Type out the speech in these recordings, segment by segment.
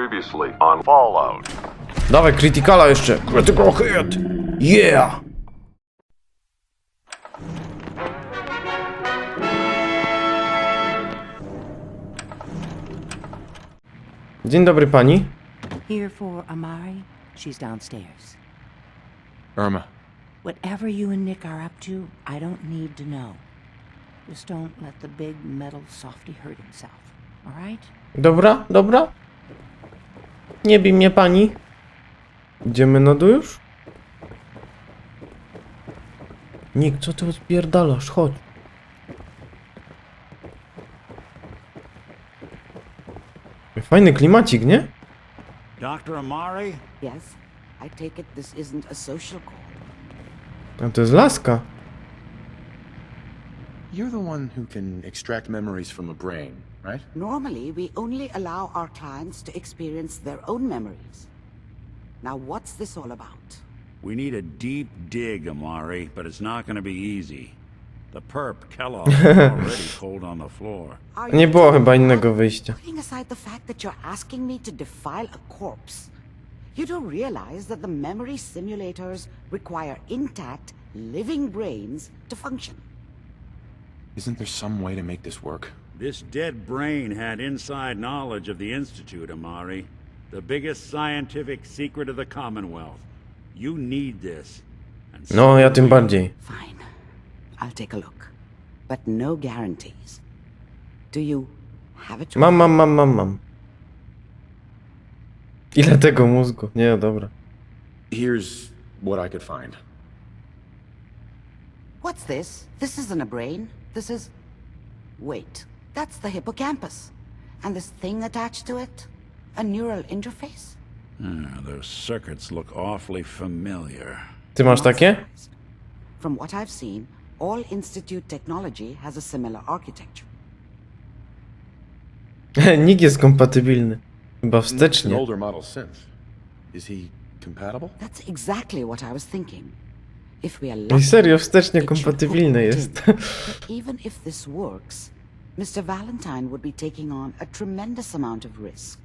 Previously on Fallout. Dawaj, Criticala jeszcze! Critical hit! Yeah! Dzień dobry pani. Here for Amari. She's downstairs. Irma. Whatever you and Nick are up to, I don't need to know. Just don't let the big metal softy hurt himself. All right? Dobra, dobra. Nie bij mnie pani. Idziemy na dół już? Nick, co ty odpierdalasz? Chodź. Fajny klimacik, nie? Dr. Amari? Yes. I take it this isn't a social call. A to jest laska. You're the one who can extract memories from a brain, right? Normally, we only allow our clients to experience their own memories. Now, what's this all about? We need a deep dig, Amari, but it's not going to be easy. The perp, Kellogg, is already cold on the floor. Nie było chyba innego wyjścia. Putting aside the fact that you're asking me to defile a corpse, you don't realize that the memory simulators require intact, living brains to function. Isn't there some way to make this work? This dead brain had inside knowledge of the Institute, Amari. The biggest scientific secret of the Commonwealth. You need this. And No, ja tym bardziej. Fine. I'll take a look. But no guarantees. Do you have it? Mam. Ile tego mózgu? Nie, dobra. Here's what I could find. What's this? This isn't a brain. This is... Wait. That's the hippocampus. And this thing attached to it? A neural interface? Those circuits look awfully familiar. Ty masz takie? From what I've seen, all Institute technology has a similar architecture. Nick jest kompatybilny. Chyba An wstecznie. older model synth. Is he compatible? That's exactly what I was thinking. If we are I lucky, serio, wstecznie it should kompatybilny hook jest. in. But even if this works, Mr. Valentine would be taking on a tremendous amount of risk.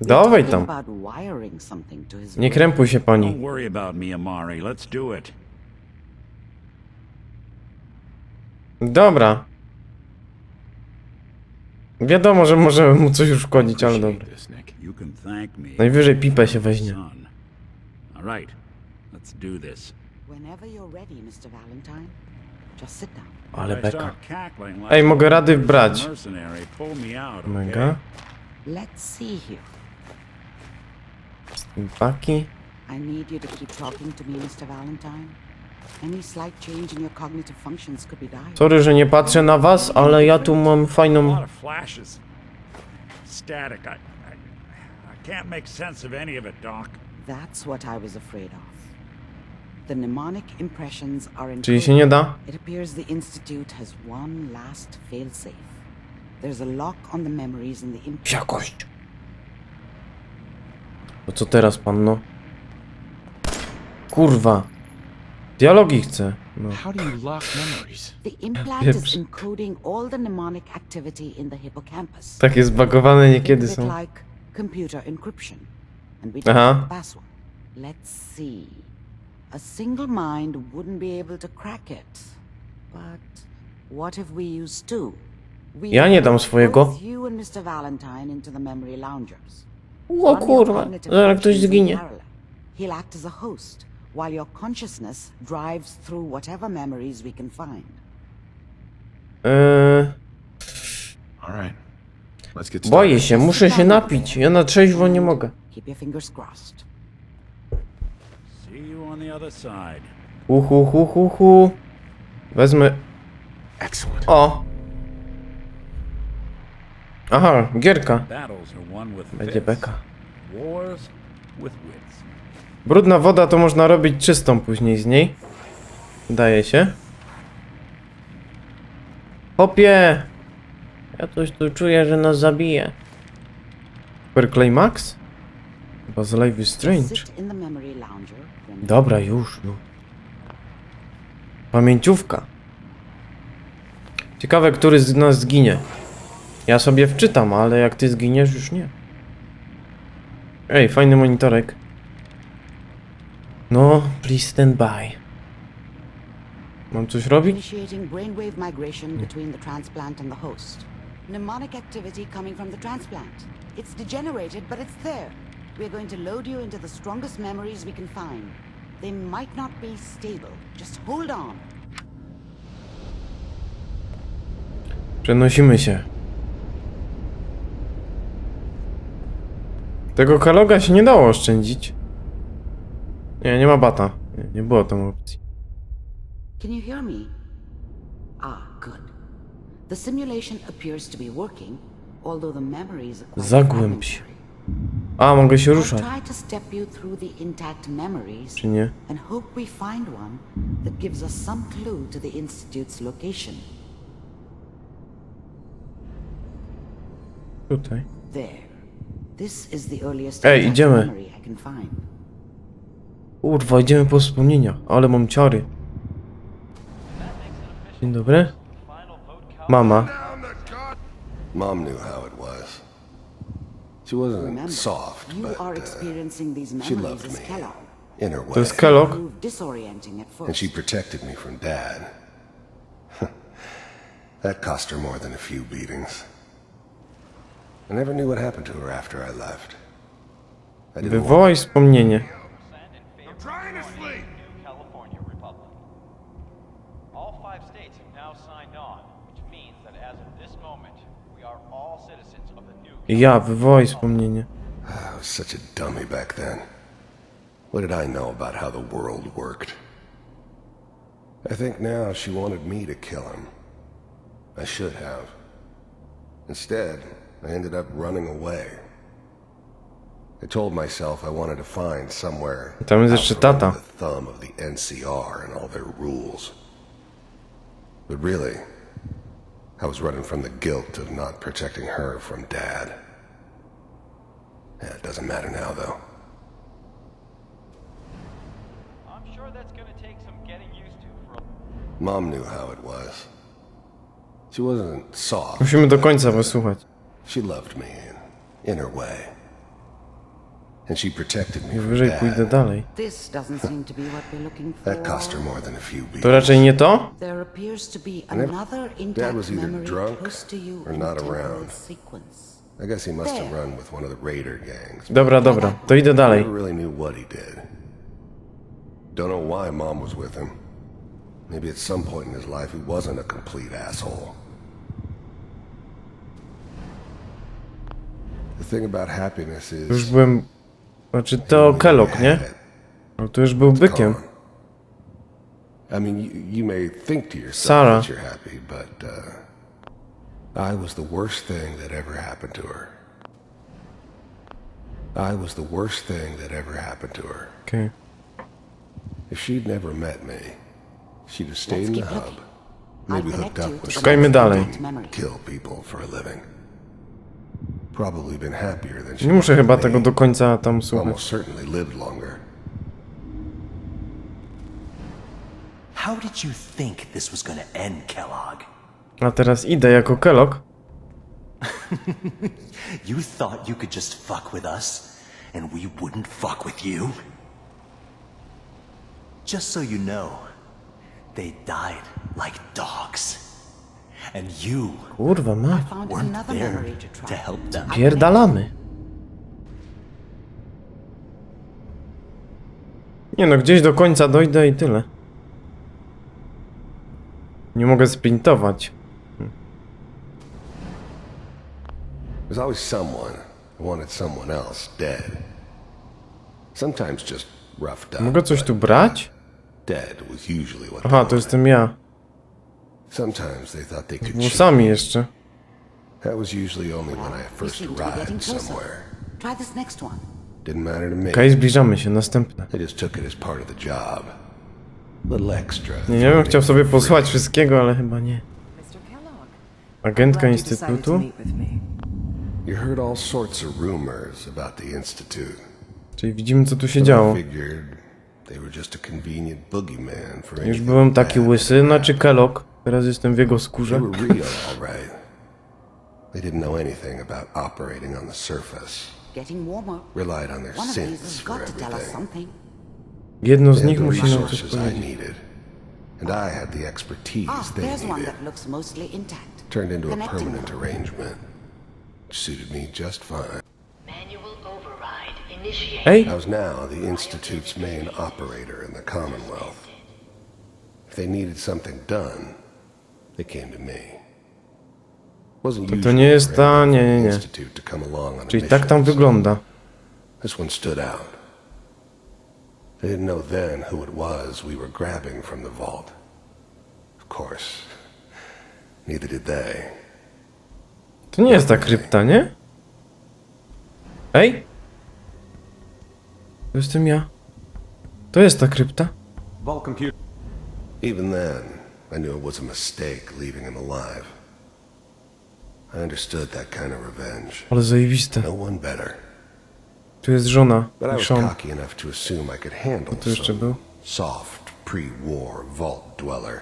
Dawaj Talking tam. about wiring something to his Nie brain. krępuj się Don't pani. worry about me, Amari. Let's do it. Dobra. Wiadomo, że możemy mu coś uszkodzić, ale Appreciate dobra. this, Nick. You can thank me. Najwyżej pipę się weźmie. Son. All right. Let's do this. Whenever you're ready, Mr. Valentine, just sit down. Ale If I beka. start cackling like Ej, mogę rady a brać. mercenary, pull me out, Mega. okay? Let's see here. Paki. I need you to keep talking to me, Mr. Valentine. Any slight change in your cognitive functions could be dire. Sorry, że nie patrzę na was, ale ja tu mam A fajną... lot of flashes. Static. I can't make sense of any of it, Doc. That's what I was afraid of. The mnemonic impressions are Czyli się nie encoded. da? It appears the Institute has one last failsafe. There's a lock on the memories in the implant. Psiakość. To co teraz, panno? Kurwa. Dialogi chcę. No. How do you lock memories? The implant Pieprz. is encoding all the mnemonic activity in the hippocampus. Takie zbagowane Think niekiedy of it są. like computer encryption. And we Aha. don't have the password. Let's see. A single mind wouldn't be able to crack it. But what if we use two? We Ja nie dam put swojego. both you and Mr. Valentine into the memory loungers. O Run your kurwa, cognitive zaraz ktoś functions in zginie. parallel. He'll act as a host, while your consciousness drives through whatever memories we can find. All right. Let's get started. Boję się, muszę się napić. Ja na trzeźwo nie mogę. Keep your fingers crossed. See you on the other side. Hu. Wezmę... Excellent. O! Aha, gierka. Battles are won with Będzie fists. beka. Wars with wits. Brudna woda to można robić czystą później z niej. Daje się. Hopie! Ja coś tu czuję, że nas zabije. Super Climax? Chyba z Life is Strange. Sit in the memory lounger when Dobra, już. Pamięciówka. Ciekawe, który z nas zginie. Ja sobie wczytam, ale jak ty zginiesz, już nie. Ej, fajny monitorek. No, please stand by. Mam coś robić? Initiating brainwave migration between the transplant and the host. Mnemonic activity coming from the transplant. It's degenerated, but it's there. We're going to load you into the strongest memories we can find. They might not be stable. Just hold on. Przenosimy się. Tego kelloga się nie dało oszczędzić. Nie, nie ma bata. Nie było tam opcji. Can you hear me? Ah, good. The simulation appears to be working, although the memories are quite Zagłęb się. fragmentary. A, mogę się I'll ruszać. try to step you through the intact memories Czy nie? and hope we find one that gives us some clue to the Institute's location. Tutaj. There. This is the earliest Ej, intact idziemy. memory I can find. Kurwa, idziemy po wspomnienia. Ale mam ciary. Dzień dobry. Mama. Mom knew how it was. She wasn't Remember, soft, you but are experiencing these she memories loved as me. Kellogg. In her To way. jest kellogg. Proved disorienting at And she first. protected me from Dad. That cost her more than a few beatings. I never knew what happened to her after I left. I didn't want Wywołaj wspomnienie. California Republic. All 5 states have now signed on, which means that as of this moment, we are all citizens of the new Ja, wywołaj wspomnienie. I was such a dummy back then. What did I know about how the world worked? I think now she wanted me to kill him. I should have. Instead, I ended up running away. I told myself I wanted to find somewhere Tam jest jeszcze outside tata. the thumb of the NCR and all their rules. But really, I was running from the guilt of not protecting her from Dad. Yeah, it doesn't matter now, though. I'm sure that's going to take some getting used to for a Mom knew how it was. She wasn't soft. Musimy do końca wysłuchać. She loved me in her way. And she protected me Już from wyżej pójdę Dad. This dalej. doesn't seem to be what we're looking for. That cost her more than a few beatings. To raczej nie to? There appears to be never- another Dad intact was either memory drunk close to you or in not temporal around. sequence. I guess he must have run with one of the raider gangs. Dobra, dobra. To idę I dalej. never really knew what he did. Don't know why Mom was with him. Maybe at some point in his life he wasn't a complete asshole. The thing about happiness Już is byłem... Znaczy to kellogg, nie? No to już był bykiem. I mean, you may think to yourself Sarah. that you're happy, but I was the worst thing that ever happened to her. I was the worst thing that ever happened to her. Okej. If she'd never met me, she'd have stayed in the keep hub, looking. maybe I'll hooked connect you up to with the Szukajmy next dalej. intact memory. kill people for a living. Probably been happier than she Nie muszę was chyba with tego me. do końca tam słuchać. Almost certainly lived longer. How did you think this was gonna end, Kellogg? A teraz idę jako kellogg. You thought you could just fuck with us, and we wouldn't fuck with you? Just so you know, they died like dogs. And you Kurwa, ma. Found weren't another there memory to to try. help them. Pierdalamy. Nie no, gdzieś do końca dojdę i tyle. Nie mogę sprintować. There's always someone who wanted someone else dead. Sometimes just roughed up. Mogę coś but tu brać? dead was usually what Aha, they to jestem ja. Sometimes they thought they could Włosami cheat. jeszcze. That was usually only when I You first seem to be getting arrived closer. somewhere. Try this next one. Didn't matter to me. Okej, zbliżamy się, następne. I just took it as part of the job. Little extra. Nie wiem, chciał sobie posłuchać wszystkiego, ale chyba nie. Mr. Kellogg, Agentka glad you decided to Instytutu? meet with me. You heard all sorts of rumors about the Institute. Czyli widzimy, co tu się But działo. I figured they were just a convenient boogeyman for Już anything byłem taki bad. łysy, znaczy kellogg. Teraz jestem w jego They skórze. were real, all right. They didn't know anything about operating on the surface. getting warmer. Relied on their One of these synths has for got to tell us everything. something. Jedno z They had nich the musi nam coś resources I powiedzieć. needed, and I had the expertise Ah, they there's one needed. that looks mostly intact. Turned into a Connecting permanent them. arrangement. Suited me just fine. Manual override initiated. Ej! I was now the Institute's main operator in the Commonwealth. If they needed something done, they came to me. Wasn't To usual nie jest for ta... anyone Nie, from nie, the nie. Institute to come along on a Czyli tak tam mission, so wygląda. this one stood out. I didn't know then who it was we were grabbing from the vault. Of course, neither did they. To nie jest ta krypta, nie? Ej! To jestem ja. To jest ta krypta. Vault computer. Even then, I knew it was a mistake leaving him alive. I understood that kind of revenge. Ale zajebiste. No one better. Tu jest żona. But I I was Sean. cocky enough to assume I could handle To jeszcze some był. soft, pre-war vault dweller,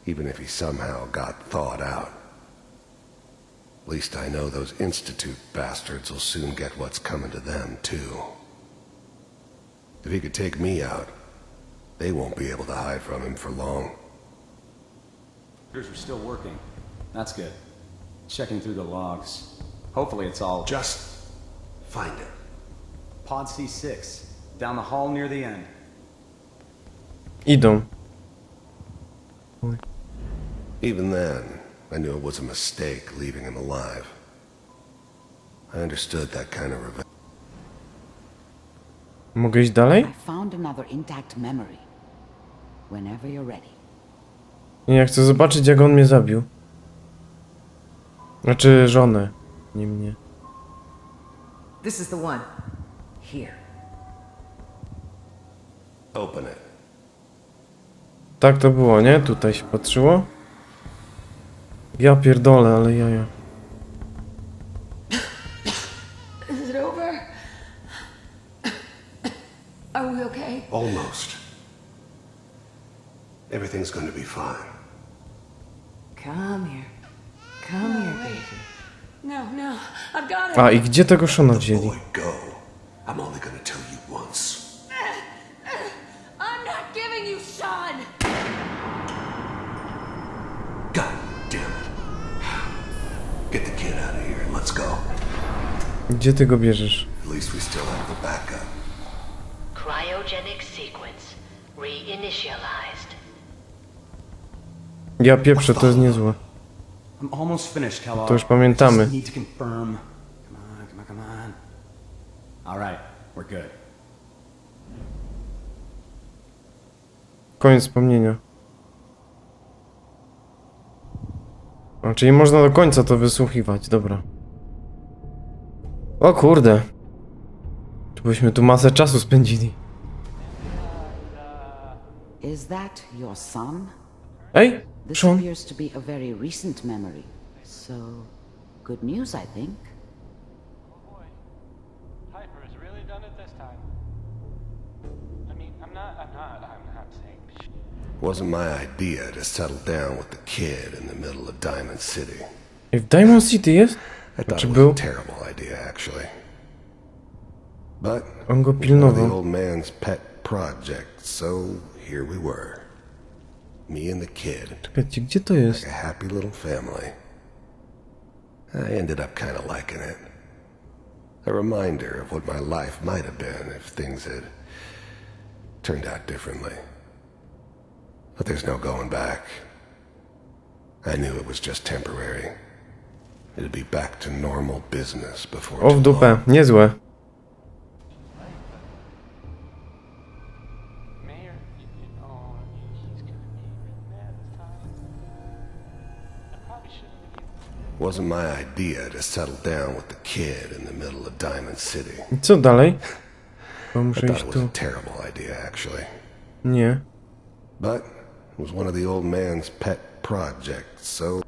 even if he somehow got thawed out. At least I know those Institute bastards will soon get what's coming to them, too. If he could take me out, they won't be able to hide from him for long. Computers are still working. That's good. Checking through the logs. Hopefully it's all... Just find it. Pod C6. Down the hall near the end. Idą. Even then, I knew it was a mistake leaving him alive. I understood that kind of revenge. Mogę iść dalej? I found another intact memory. Whenever you're ready. Nie, ja chcę zobaczyć, jak on mnie zabił. Znaczy żonę, nie mnie. This is the one. Here. Open it. Tak to było, nie? Tutaj się patrzyło. Ja pierdolę, ale jaja. Is it over? Are we okay? Almost. Everything's going to be fine. Come here. Come here, baby. No, no, I've got it. A i gdzie tego Shona wzięli? Boy, go. I'm only going to tell you once. I'm not giving you Sean. God damn it. Get the kid out of here and let's go. Gdzie ty go bierzesz? At least we still have the backup. Cryogenic sequence reinitialized. Ja pieprzę, to jest niezłe. I'm almost finished, Kellogg. To już pamiętamy. Just need to confirm. Come on. All right, we're good. Koniec wspomnienia. A, czyli można do końca to wysłuchiwać, dobra. O kurde. To byśmy tu masę czasu spędzili. Is that your son? Ej, This Sean. appears to be a very recent memory. So, good news, I think. Oh boy. Piper has really done it this time. I mean, I'm not saying... Wasn't my idea to settle down with the kid in the middle of Diamond City. Ej, w Diamond City jest? I thought Czy it was był? a terrible idea, actually. But On go one of the pilnował. old man's pet project, so here we were. Me and the kid, Czekajcie, gdzie to jest? like a happy little family. I ended up kind of liking it. A reminder of what my life might have been if things had turned out differently. But there's no going back. I knew it was just temporary. It'd be back to normal business before O w too dupę, long. niezłe. Mayor, he's gonna be really mad this time. I probably shouldn't have... Wasn't my idea to settle down with the kid in the middle of Diamond City. I co dalej? Bo I muszę thought iść it was tu. a terrible idea, actually. Nie. But it was one of the old man's pet projects, so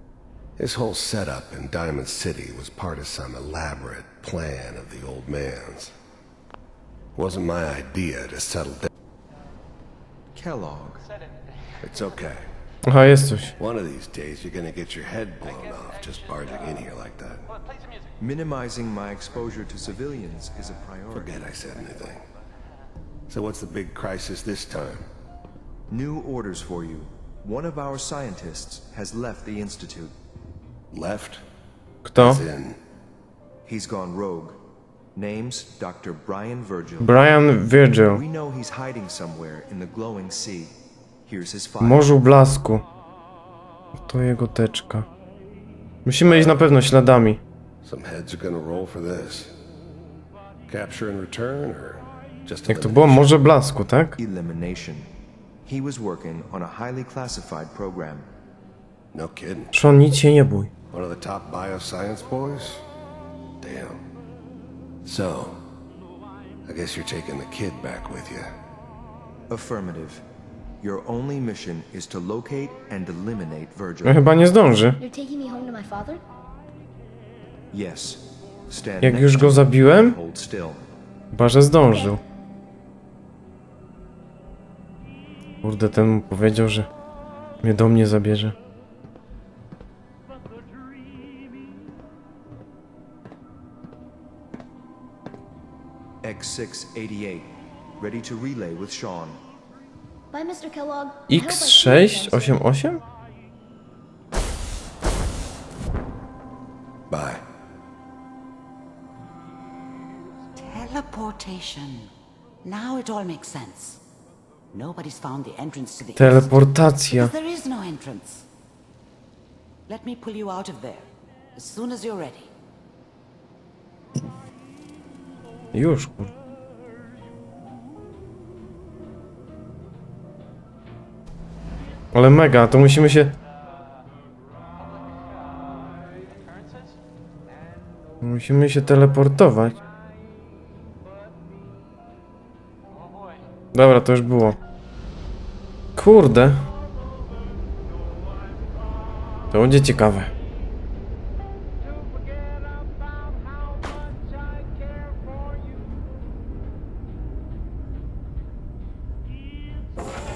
his whole setup in Diamond City was part of some elaborate plan of the old man's. Wasn't my idea to settle down. Kellogg. It's okay. Aha, jest coś. One of these days you're gonna get your head blown off just barging in here like that. Minimizing my exposure to civilians is a priority. Forget I said anything. So what's the big crisis this time? New orders for you. One of our scientists has left the Institute. Left? Kto? As in, He's gone rogue. Name's Dr. Brian Virgil. Brian Virgil. We know he's hiding somewhere in the glowing sea. Here's his W file. Morzu Blasku. To jego teczka. Musimy iść na pewno śladami. some heads are gonna roll for this. Capture and return, or just Jak to było? Morze Blasku, tak? Elimination. He was working on a highly classified program. No kidding. Sean, nic się nie bój. One of the top bioscience boys? Damn. So, I guess you're taking the kid back with you. Affirmative. Your only mission is to locate and eliminate Virgil. No chyba nie zdąży. You're taking me home to my father? Yes. Stand Jak next już to go him zabiłem? and hold still. Chyba, że zdążył. Kurde, ten mu powiedział, że mnie do mnie zabierze. X688. Ready to relay with Sean. Bye, Mr. Kellogg. X688? Bye. Teleportation. Now it all makes sense. Nobody's found the entrance to the east. Teleportacja. Because there is no entrance. Let me pull you out of there as soon as you're ready. Już, kurde. Ale mega, to musimy się... Musimy się teleportować. Dobra, to już było. Kurde. To będzie ciekawe.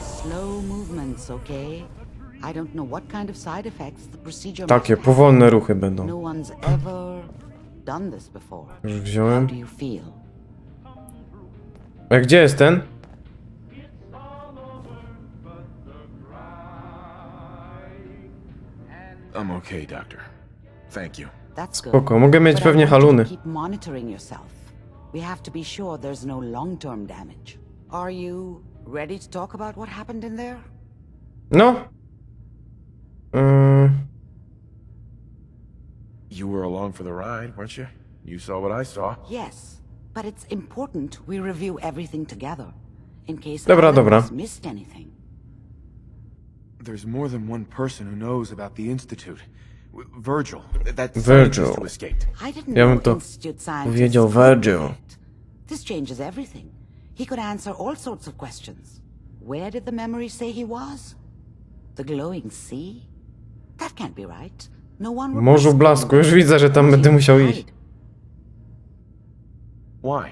Slow movements, okay? I don't know what kind of side effects the procedure Takie might have. powolne ruchy No będą. one's ever done this before. Już How wziąłem. do you feel? A gdzie jest ten? I'm okay, Doctor. Thank you. That's good. Spoko, mogę mieć But I pewnie want you to haluny. keep monitoring yourself. We have to be sure there's no long-term damage. Are you ready to talk about what happened in there? No. You were along for the ride, weren't you? You saw what I saw. Yes, but it's important we review everything together in case Dobra, either of dobra. us missed anything. There's more than one person who knows about the Institute. Virgil, that Virgil. scientist who escaped. I didn't Ja know bym to Institute scientists powiedział could Virgil. connect. This changes everything. He could answer all sorts of questions. Where did the memory say he was? The glowing sea? That can't be right. No one would Morzu risk Blasku, going już there. widzę, że tam Where będę do you musiał hide? iść. Why?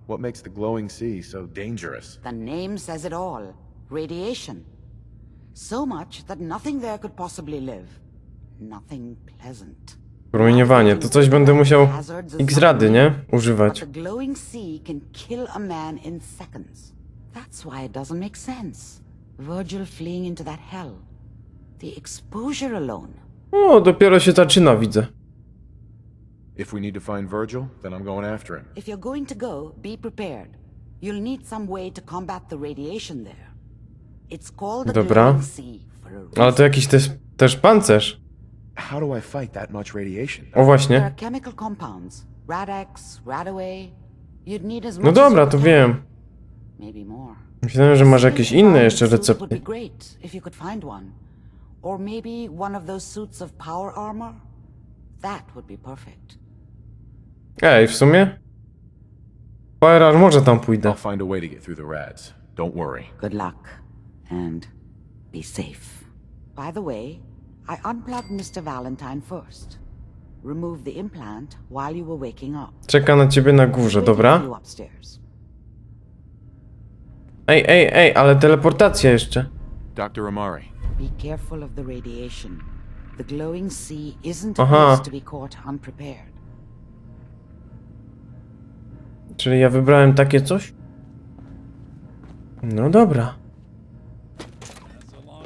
What makes the glowing sea so dangerous? The name says it all. Radiation. So much that nothing there could possibly live. Nothing pleasant. Promieniowanie, to coś będę musiał X-rady, nie? But Używać. the glowing sea can kill a man in seconds. That's why it doesn't make sense. Virgil fleeing into that hell. The exposure alone. O, dopiero się zaczyna, widzę. If we need to find Virgil, then I'm going after him. If you're going to go, be prepared. You'll need some way to combat the radiation there. It's called the Dobra. glowing sea for a reason. Ale to jakiś też pancerz. How do I fight that much radiation? O There właśnie. are chemical compounds. Rad-X, Radaway. You'd need as much No as you dobra, to could wiem. carry. Maybe more. Myślałem, że masz jakieś inne jeszcze Suit would be recepty. great if you could find one. Or maybe one of those suits of power armor. That would be perfect. Ej, w sumie? Fire może tam pójdę. I'll find a way to get through the rads. Don't worry. Good luck and be safe. By the way, I unplugged Mr. Valentine first. Remove the implant while you were waking up. Czeka na ciebie na górze, Waiting dobra? for you upstairs. Ej, ale teleportacja jeszcze. Dr. Amari, Be careful of the radiation. The glowing sea isn't a Aha. place to be caught unprepared. Czyli ja wybrałem takie coś? No dobra.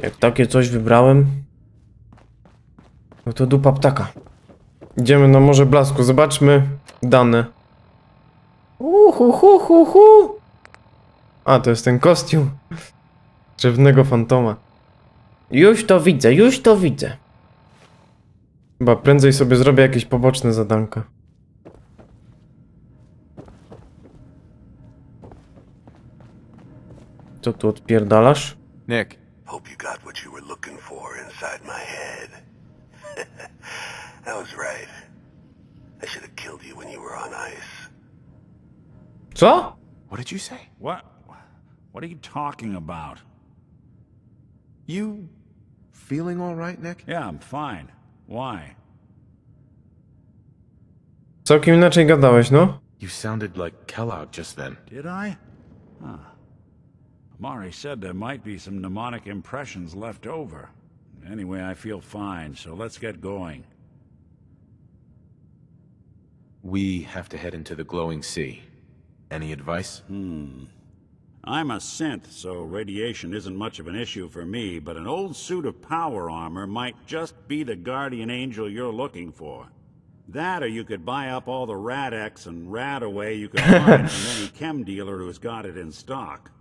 Jak takie coś wybrałem, no to dupa ptaka. Idziemy na Morze Blasku, zobaczmy dane. A, to jest ten kostium drzewnego fantoma. Już to widzę, już to widzę. Chyba prędzej sobie zrobię jakieś poboczne zadanka. Co tu odpierdalasz? Nick, Hope you got what you were looking for inside my head. I was right. I should have killed you when you were on ice. Co? what did you say? What? What are you talking about? You feeling all right, Nick? Yeah, I'm fine. Why? Całkiem inaczej gadałeś, no? You sounded like Kellogg just then. Did I? Huh. Amari said there might be some mnemonic impressions left over. Anyway, I feel fine, so let's get going. We have to head into the glowing sea. Any advice? I'm a synth, so radiation isn't much of an issue for me, but an old suit of power armor might just be the guardian angel you're looking for. That, or you could buy up all the Rad-X and Rad-Away you could find from any chem dealer who's got it in stock.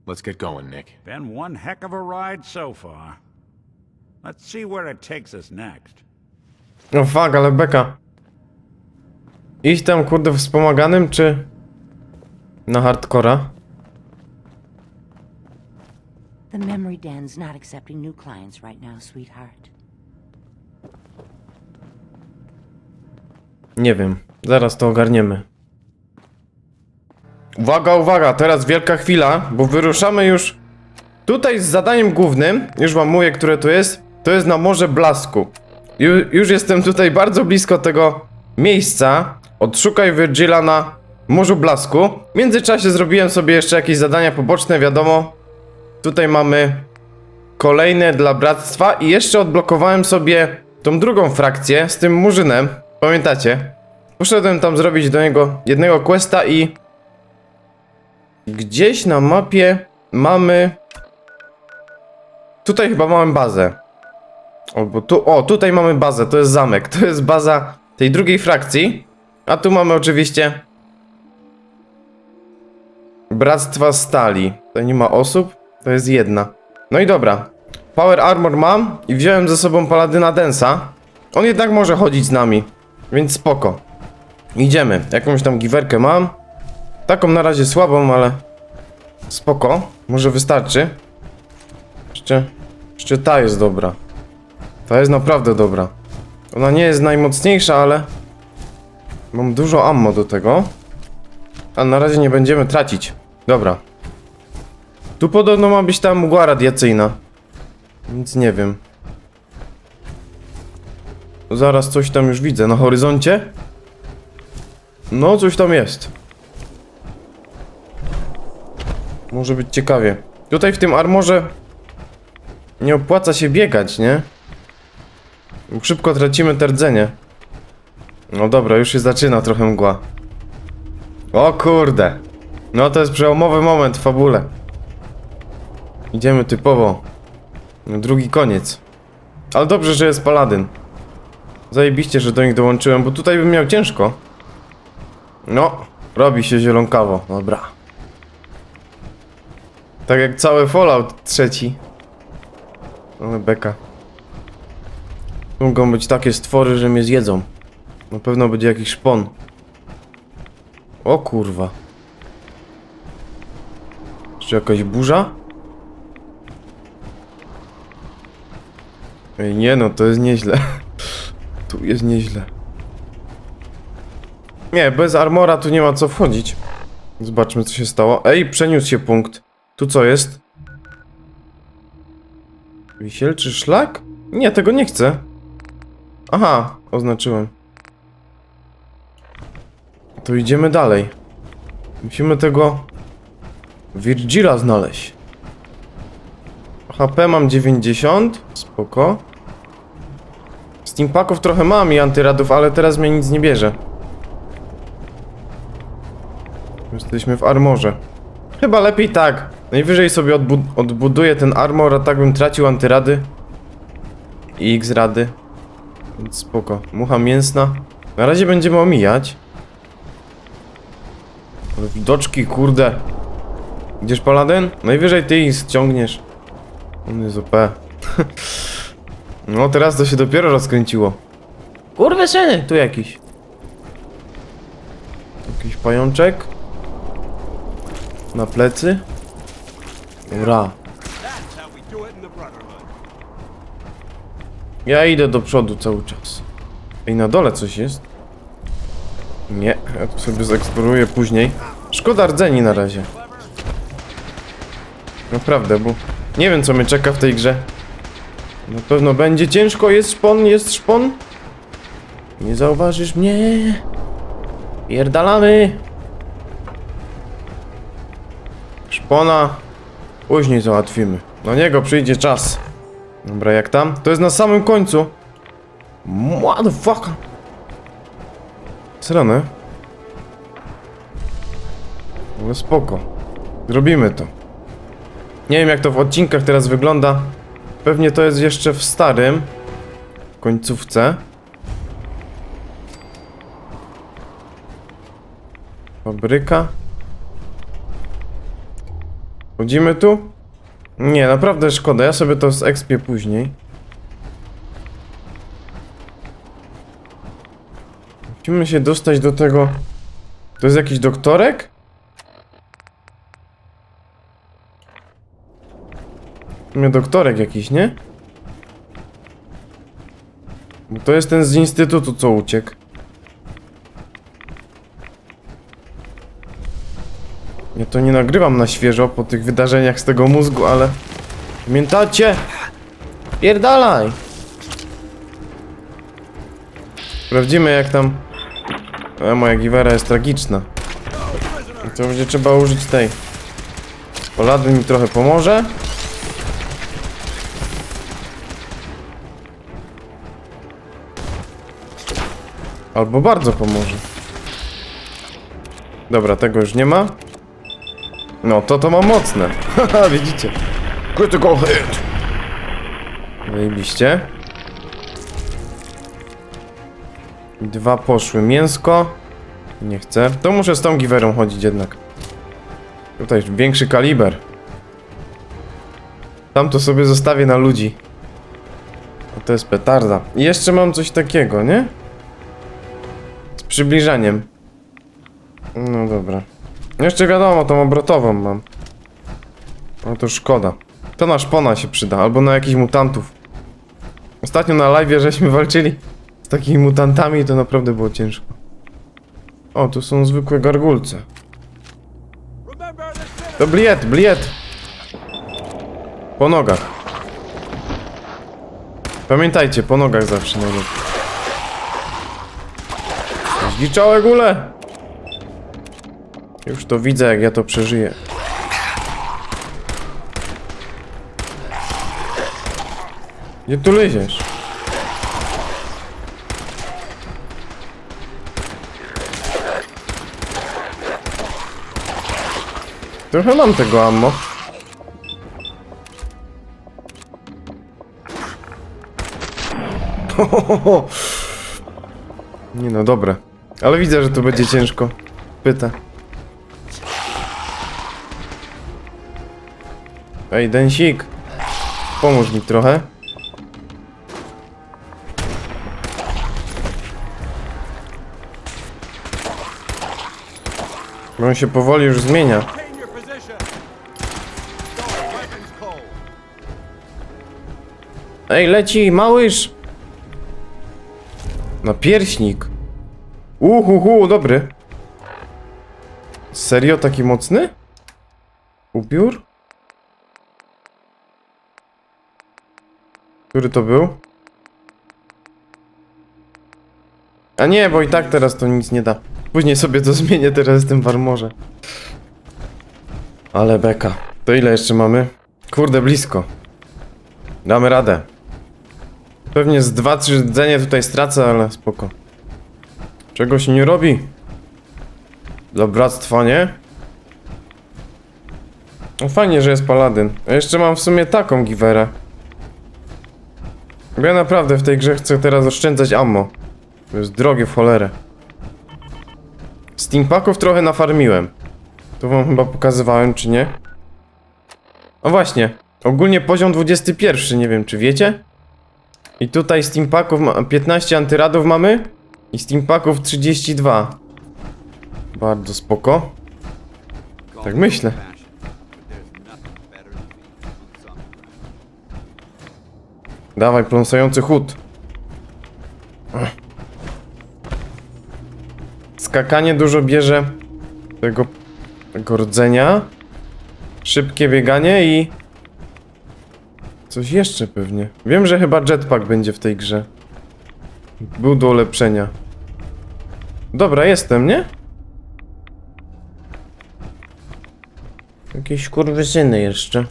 Let's get going, Nick. Been one heck of a ride so far. Let's see where it takes us next. No fuck, ale beka. Iść tam kurde wspomaganym, czy na hardcora? The memory den's not accepting new clients right now, sweetheart. Nie wiem, zaraz to ogarniemy. Uwaga, uwaga, teraz wielka chwila, bo wyruszamy już tutaj z zadaniem głównym. Już wam mówię, które to jest. To jest na Morze Blasku. Już jestem tutaj bardzo blisko tego miejsca. Odszukaj Virgila na Morzu Blasku. W międzyczasie zrobiłem sobie jeszcze jakieś zadania poboczne, wiadomo. Tutaj mamy kolejne dla bractwa i jeszcze odblokowałem sobie tą drugą frakcję z tym murzynem. Pamiętacie? Poszedłem tam zrobić do niego jednego questa i gdzieś na mapie mamy... Tutaj chyba mamy bazę. Albo tu... O, tutaj mamy bazę, to jest zamek. To jest baza tej drugiej frakcji. A tu mamy oczywiście bractwa stali. Tutaj nie ma osób, to jest jedna. No i dobra. Power armor mam i wziąłem ze sobą paladyna Densa. On jednak może chodzić z nami, więc spoko. Idziemy. Jakąś tam giwerkę mam. Taką na razie słabą, ale spoko. Może wystarczy. Jeszcze ta jest dobra. Ta jest naprawdę dobra. Ona nie jest najmocniejsza, ale mam dużo ammo do tego. A na razie nie będziemy tracić. Dobra. Tu podobno ma być ta mgła radiacyjna. Więc nie wiem. Zaraz coś tam już widzę na horyzoncie. No, coś tam jest. Może być ciekawie. Tutaj w tym armorze nie opłaca się biegać, nie? Szybko tracimy te rdzenie. No dobra, już się zaczyna trochę mgła. O kurde. No to jest przełomowy moment w fabule. Idziemy typowo. Drugi koniec. Ale dobrze, że jest paladyn. Zajebiście, że do nich dołączyłem, bo tutaj bym miał ciężko. No, robi się zielonkawo, dobra. Tak jak cały Fallout 3. Ale beka. Mogą być takie stwory, że mnie zjedzą. Na pewno będzie jakiś szpon. O kurwa. Jeszcze jakaś burza? Ej, nie no, to jest nieźle. Tu jest nieźle. Nie, bez armora tu nie ma co wchodzić. Zobaczmy, co się stało. Ej, przeniósł się punkt. Tu co jest? Wisielczy szlak? Nie, tego nie chcę. Aha, oznaczyłem. To idziemy dalej. Musimy tego Virgila znaleźć. HP mam 90. Spoko. Steampaków trochę mam i antyradów, ale teraz mnie nic nie bierze. Jesteśmy w armorze. Chyba lepiej tak. Najwyżej sobie odbuduję ten armor, a tak bym tracił antyrady. I X-rady. Więc spoko. Mucha mięsna. Na razie będziemy omijać. Ale widoczki, kurde. Idziesz, paladyn? Najwyżej ty ich ściągniesz. On jest OP. No teraz to się dopiero rozkręciło. Kurwa syny, tu jakiś. Jakiś pajączek. Na plecy. Dobra. Ja idę do przodu cały czas. Ej, na dole coś jest? Nie, ja tu sobie zeeksploruję później. Szkoda rdzeni na razie. Naprawdę, bo nie wiem co mnie czeka w tej grze. Na pewno będzie ciężko, jest szpon, jest szpon. Nie zauważysz mnie. Pierdalamy. Szpona później załatwimy. Do niego przyjdzie czas. Dobra, jak tam? To jest na samym końcu. Motherfucker. Srane. Ale spoko. Zrobimy to. Nie wiem jak to w odcinkach teraz wygląda. Pewnie to jest jeszcze w starym. W końcówce. Fabryka. Chodzimy tu? Nie, naprawdę szkoda. Ja sobie to zekspię później. Musimy się dostać do tego... To jest jakiś doktorek? Doktorek jakiś, nie? Bo to jest ten z instytutu, co uciekł. Ja to nie nagrywam na świeżo po tych wydarzeniach z tego mózgu, ale... Pamiętacie? Pierdalaj! Sprawdzimy jak tam... moja giwera jest tragiczna. I to będzie trzeba użyć tej... Paladyn mi trochę pomoże. Albo bardzo pomoże. Dobra, tego już nie ma. No, to ma mocne. Haha, widzicie? Critical hit! Zajebiście. Dwa poszły. Mięsko. Nie chcę. To muszę z tą giwerą chodzić jednak. Tutaj większy kaliber. Tam to sobie zostawię na ludzi. A to jest petarda. I jeszcze mam coś takiego, nie? Z przybliżaniem. No dobra. Jeszcze wiadomo, tą obrotową mam. No to szkoda. To na szpona się przyda, albo na jakichś mutantów. Ostatnio na live'ie żeśmy walczyli z takimi mutantami i to naprawdę było ciężko. O, tu są zwykłe gargulce. To bliet, bliet! Po nogach. Pamiętajcie, po nogach zawsze najlepiej. Zgliczałe góle! Już to widzę, jak ja to przeżyję. Gdzie tu leziesz? Trochę mam tego ammo. Nie no, dobre. Ale widzę, że tu będzie ciężko. Pyta. Ej, Densik. Pomóż mi trochę. Bo on się powoli już zmienia. Ej, leci, małyż! Napierśnik. Dobry. Serio, taki mocny? Upiór? Który to był? A nie, bo i tak teraz to nic nie da. Później sobie to zmienię, teraz jestem w armorze. Ale beka. To ile jeszcze mamy? Kurde, blisko. Damy radę. Pewnie z 2-3 rdzenie tutaj stracę, ale spoko. Czego się nie robi? Dla bractwa, nie? No fajnie, że jest paladyn. A jeszcze mam w sumie taką giwerę. Bo ja naprawdę w tej grze chcę teraz oszczędzać ammo. To jest drogie w cholerę. Steampaków trochę nafarmiłem. To wam chyba pokazywałem, czy nie? O właśnie. Ogólnie poziom 21, nie wiem czy wiecie? I tutaj steampaków 15 antyradów mamy. I steampaków 32. Bardzo spoko. Tak myślę. Dawaj, pląsający chód. Skakanie dużo bierze tego rdzenia. Szybkie bieganie i... coś jeszcze pewnie. Wiem, że chyba jetpack będzie w tej grze. Był do ulepszenia. Dobra, jestem, nie? Jakieś kurwysyny jeszcze.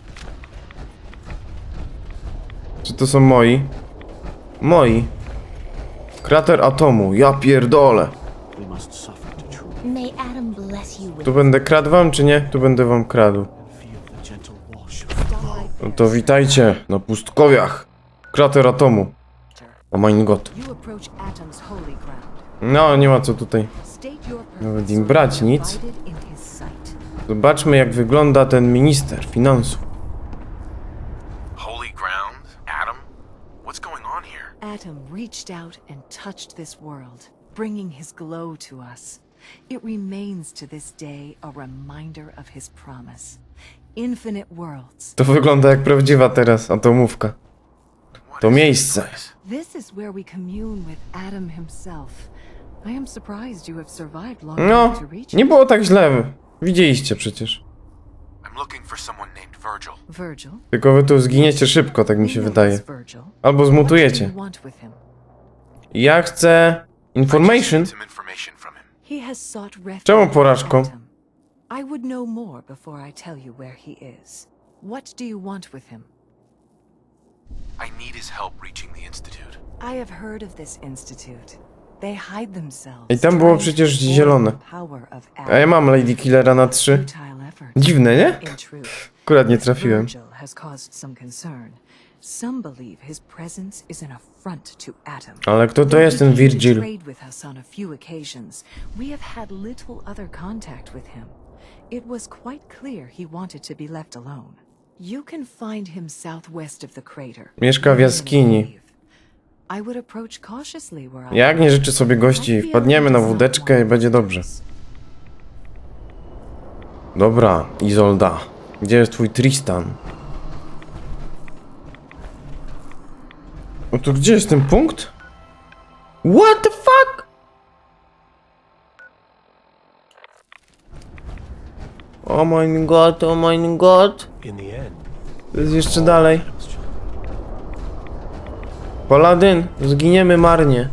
Czy to są moi? Moi. Krater atomu, ja pierdolę. Tu będę kradł wam, czy nie? Tu będę wam kradł. No to witajcie na pustkowiach. Krater atomu. Oh mein Gott. No, nie ma co tutaj nawet im brać nic. Zobaczmy, jak wygląda ten minister finansów. Holy ground? Adam? What's going on here? Adam reached out and touched this world, bringing his glow to us. It remains to this day a reminder of his promise. Infinite worlds. To wygląda jak prawdziwa teraz atomówka. To miejsce. This is where we commune with Adam himself. I am surprised you have survived long No, enough to reach nie było tak źle. Widzieliście przecież. I'm looking for someone named Virgil. Virgil? Tylko wy tu zginiecie szybko, tak mi się wydaje. Albo zmutujecie. Ja chcę... information. He has sought refuge. Czemu porażką? I would know more before I tell you where he is. What do you want with him? I need his help reaching the Institute. I have heard of this institute. They hide themselves. I tam było przecież zielone. A ja mam Lady Killera na 3. Dziwne, nie? Akurat nie trafiłem. Ale kto to jest ten Virgil? It was quite clear he wanted to be left alone. You can find him southwest of the crater. Mieszka w jaskini. I would approach cautiously where I... Jak nie życzę sobie gości, wpadniemy na wódeczkę i będzie dobrze. Dobra, Izolda. Gdzie jest twój Tristan? O to gdzie jest ten punkt? What the fuck? Oh my god, oh my god. To jest jeszcze dalej. Paladyn, zginiemy marnie.